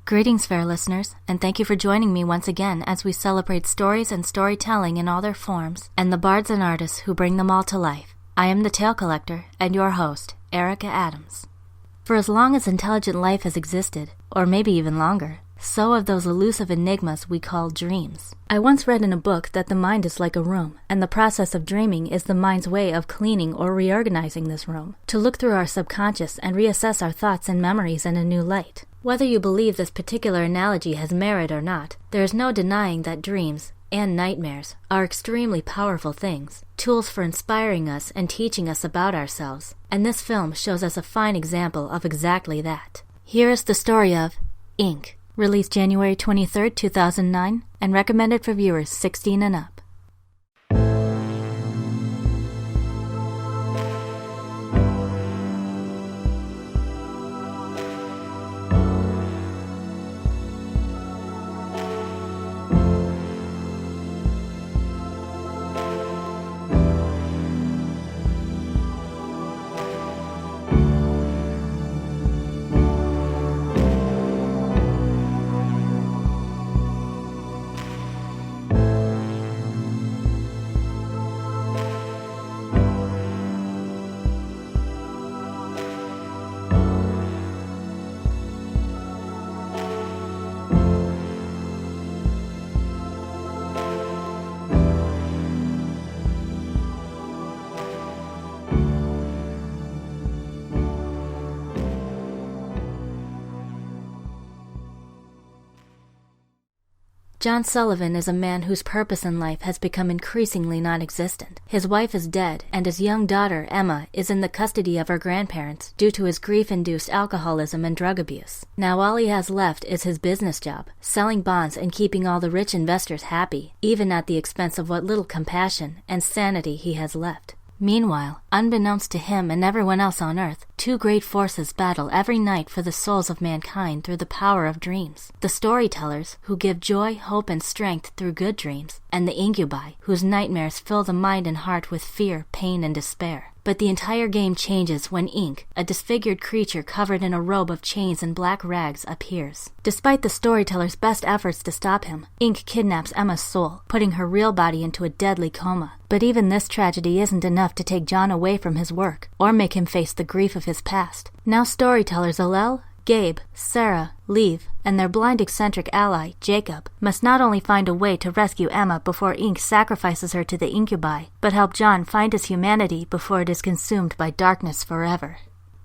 Greetings, fair listeners, and thank you for joining me once again as we celebrate stories and storytelling in all their forms, and the bards and artists who bring them all to life. I am the Tale Collector, and your host, Erica Adams. For as long as intelligent life has existed, or maybe even longer, so have those elusive enigmas we call dreams. I once read in a book that the mind is like a room, and the process of dreaming is the mind's way of cleaning or reorganizing this room, to look through our subconscious and reassess our thoughts and memories in a new light. Whether you believe this particular analogy has merit or not, there is no denying that dreams and nightmares are extremely powerful things, tools for inspiring us and teaching us about ourselves, and this film shows us a fine example of exactly that. Here is the story of Ink, released January 23, 2009, and recommended for viewers 16 and up. John Sullivan is a man whose purpose in life has become increasingly non-existent. His wife is dead, and his young daughter, Emma, is in the custody of her grandparents due to his grief-induced alcoholism and drug abuse. Now all he has left is his business job, selling bonds and keeping all the rich investors happy, even at the expense of what little compassion and sanity he has left. Meanwhile, unbeknownst to him and everyone else on Earth, two great forces battle every night for the souls of mankind through the power of dreams. The storytellers, who give joy, hope, and strength through good dreams, and the incubi, whose nightmares fill the mind and heart with fear, pain, and despair. But the entire game changes when Ink, a disfigured creature covered in a robe of chains and black rags, appears. Despite the storyteller's best efforts to stop him, Ink kidnaps Emma's soul, putting her real body into a deadly coma. But even this tragedy isn't enough to take John away from his work, or make him face the grief of his past. Now storytellers Alel, Gabe, Sarah, Leave, and their blind eccentric ally, Jacob, must not only find a way to rescue Emma before Ink sacrifices her to the incubi, but help John find his humanity before it is consumed by darkness forever.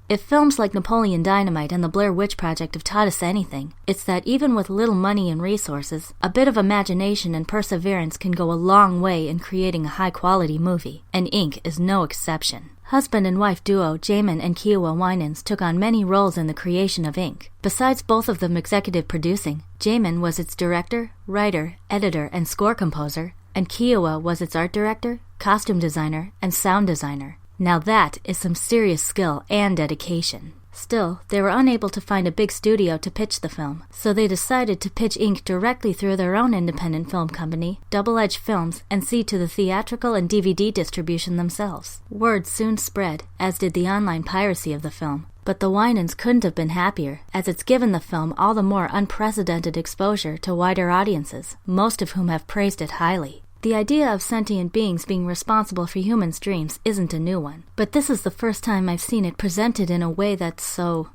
If films like Napoleon Dynamite and the Blair Witch Project have taught us anything, it's that even with little money and resources, a bit of imagination and perseverance can go a long way in creating a high-quality movie, and Ink is no exception. Husband and wife duo Jamin and Kiowa Winans took on many roles in the creation of Ink. Besides both of them executive producing, Jamin was its director, writer, editor, and score composer, and Kiowa was its art director, costume designer, and sound designer. Now that is some serious skill and dedication. Still, they were unable to find a big studio to pitch the film, so they decided to pitch Ink directly through their own independent film company, Double Edge Films, and see to the theatrical and DVD distribution themselves. Word soon spread, as did the online piracy of the film. But the Winans couldn't have been happier, as it's given the film all the more unprecedented exposure to wider audiences, most of whom have praised it highly. The idea of sentient beings being responsible for humans' dreams isn't a new one, but this is the first time I've seen it presented in a way that's so,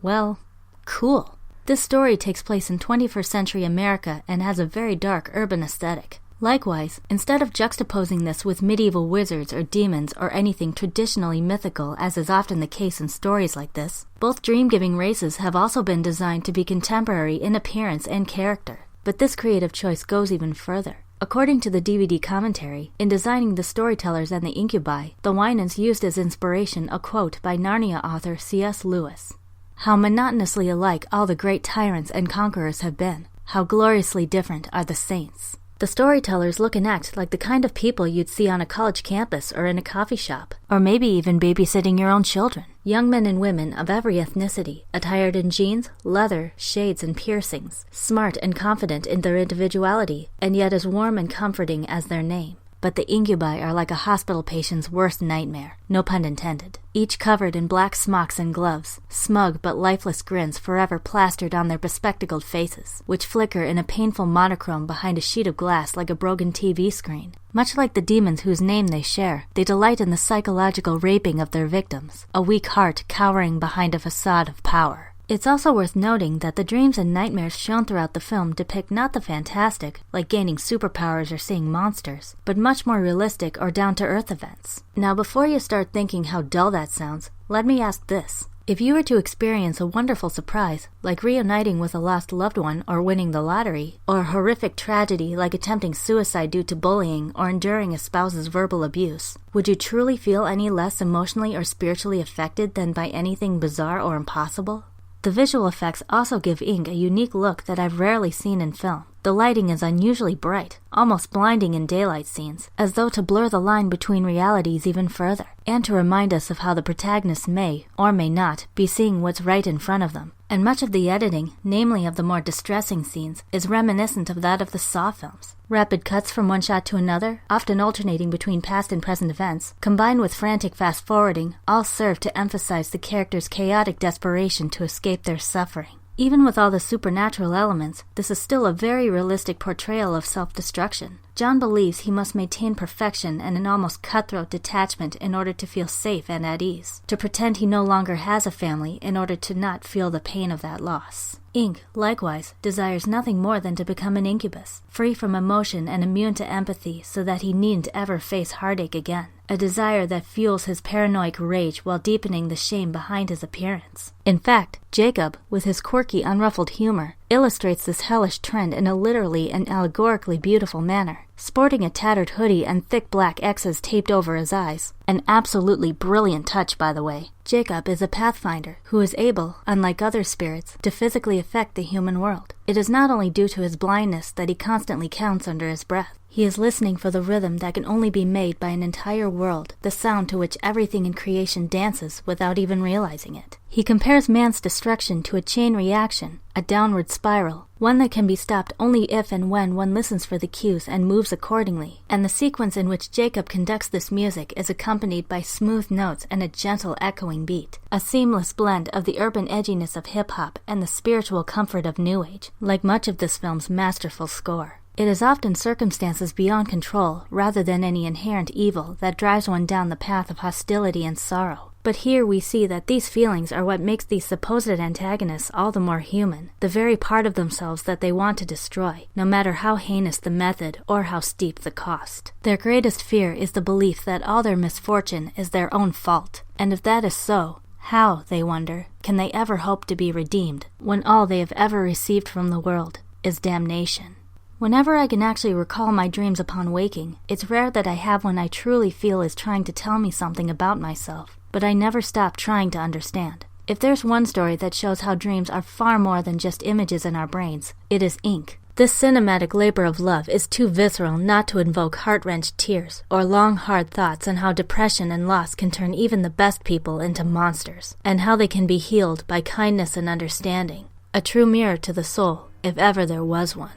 well, cool. This story takes place in 21st century America and has a very dark urban aesthetic. Likewise, instead of juxtaposing this with medieval wizards or demons or anything traditionally mythical, as is often the case in stories like this, both dream-giving races have also been designed to be contemporary in appearance and character. But this creative choice goes even further. According to the DVD commentary, in designing the storytellers and the incubi, the Winans used as inspiration a quote by Narnia author C.S. Lewis. "How monotonously alike all the great tyrants and conquerors have been. How gloriously different are the saints." The storytellers look and act like the kind of people you'd see on a college campus or in a coffee shop, or maybe even babysitting your own children. Young men and women of every ethnicity, attired in jeans, leather, shades, and piercings, smart and confident in their individuality, and yet as warm and comforting as their name. but the incubi are like a hospital patient's worst nightmare, no pun intended. Each covered in black smocks and gloves, smug but lifeless grins forever plastered on their bespectacled faces, which flicker in a painful monochrome behind a sheet of glass like a broken TV screen. Much like the demons whose name they share, they delight in the psychological raping of their victims, a weak heart cowering behind a facade of power. It's also worth noting that the dreams and nightmares shown throughout the film depict not the fantastic, like gaining superpowers or seeing monsters, but much more realistic or down-to-earth events. Now, before you start thinking how dull that sounds, let me ask this. If you were to experience a wonderful surprise, like reuniting with a lost loved one or winning the lottery, or a horrific tragedy like attempting suicide due to bullying or enduring a spouse's verbal abuse, would you truly feel any less emotionally or spiritually affected than by anything bizarre or impossible? The visual effects also give Ink a unique look that I've rarely seen in film. The lighting is unusually bright, almost blinding in daylight scenes, as though to blur the line between realities even further, and to remind us of how the protagonists may, or may not, be seeing what's right in front of them. And much of the editing, namely of the more distressing scenes, is reminiscent of that of the Saw films. Rapid cuts from one shot to another, often alternating between past and present events, combined with frantic fast-forwarding, all serve to emphasize the characters' chaotic desperation to escape their suffering. Even with all the supernatural elements, this is still a very realistic portrayal of self-destruction. John believes he must maintain perfection and an almost cutthroat detachment in order to feel safe and at ease, to pretend he no longer has a family in order to not feel the pain of that loss. Ink, likewise, desires nothing more than to become an incubus, free from emotion and immune to empathy so that he needn't ever face heartache again, a desire that fuels his paranoid rage while deepening the shame behind his appearance. In fact, Jacob, with his quirky, unruffled humor, illustrates this hellish trend in a literally and allegorically beautiful manner. Sporting a tattered hoodie and thick black X's taped over his eyes, an absolutely brilliant touch, by the way, Jacob is a pathfinder who is able, unlike other spirits, to physically affect the human world. It is not only due to his blindness that he constantly counts under his breath. He is listening for the rhythm that can only be made by an entire world, the sound to which everything in creation dances without even realizing it. He compares man's destruction to a chain reaction, a downward spiral, one that can be stopped only if and when one listens for the cues and moves accordingly. And the sequence in which Jacob conducts this music is accompanied by smooth notes and a gentle echoing beat, a seamless blend of the urban edginess of hip-hop and the spiritual comfort of New Age, like much of this film's masterful score. It is often circumstances beyond control rather than any inherent evil that drives one down the path of hostility and sorrow. But here we see that these feelings are what makes these supposed antagonists all the more human, the very part of themselves that they want to destroy, no matter how heinous the method or how steep the cost. Their greatest fear is the belief that all their misfortune is their own fault, and if that is so, how, they wonder, can they ever hope to be redeemed when all they have ever received from the world is damnation? Whenever I can actually recall my dreams upon waking, it's rare that I have one I truly feel is trying to tell me something about myself, but I never stop trying to understand. If there's one story that shows how dreams are far more than just images in our brains, it is Ink. This cinematic labor of love is too visceral not to invoke heart-wrenched tears or long, hard thoughts on how depression and loss can turn even the best people into monsters, and how they can be healed by kindness and understanding. A true mirror to the soul, if ever there was one.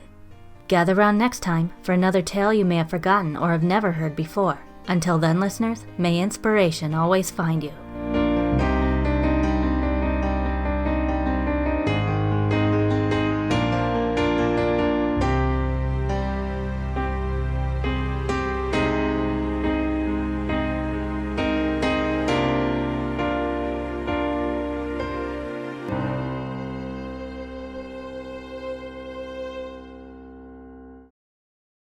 Gather round next time for another tale you may have forgotten or have never heard before. Until then, listeners, may inspiration always find you.